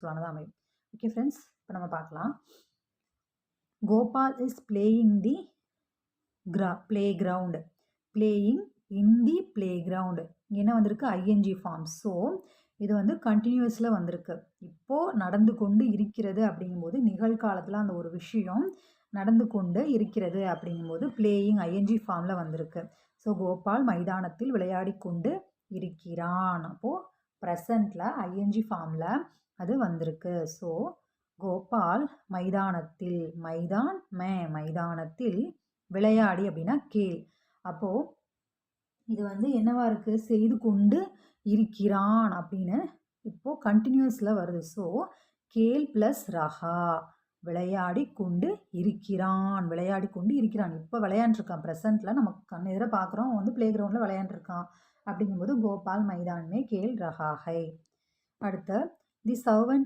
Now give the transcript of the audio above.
பாசிட்டிவானதாக அமையும். Okay friends, இப்போ நம்ம பார்க்கலாம். Gopal is playing the play ground. Playing in the play ground இங்கே என்ன வந்திருக்கு? ING form. ஸோ இது வந்து கண்டினியூஸில் வந்திருக்கு. இப்போது நடந்து கொண்டு இருக்கிறது அப்படிங்கும்போது நிகழ்காலத்தில் அந்த ஒரு விஷயம் நடந்து கொண்டு இருக்கிறது அப்படிங்கும்போது பிளேயிங் ஐஎன்ஜி ஃபார்மில் வந்திருக்கு. ஸோ கோபால் மைதானத்தில் விளையாடி கொண்டு இருக்கிறான். அப்போது ப்ரெசண்டில் ஐஎன்ஜி ஃபார்மில் அது வந்திருக்கு. ஸோ கோபால் மைதானத்தில், மைதான் மைதானத்தில் விளையாடி அப்படின்னா கேள். அப்போது இது வந்து என்னவா இருக்குது? செய்து கொண்டு இருக்கிறான் அப்படின்னு இப்போது கண்டினியூஸில் வருது. ஸோ கேள் ப்ளஸ் ரஹா, விளையாடி கொண்டு இருக்கிறான், விளையாடி கொண்டு இருக்கிறான். இப்போ விளையாண்டுருக்கான். ப்ரெசண்ட்டில் நமக்கு கண் எதிர பார்க்குறோம், வந்து ப்ளே கிரவுண்டில் விளையாண்டுருக்கான் அப்படிங்கும்போது கோபால் மைதான் மே கேள் ரஹா ஹை. அடுத்து தி சர்வெண்ட்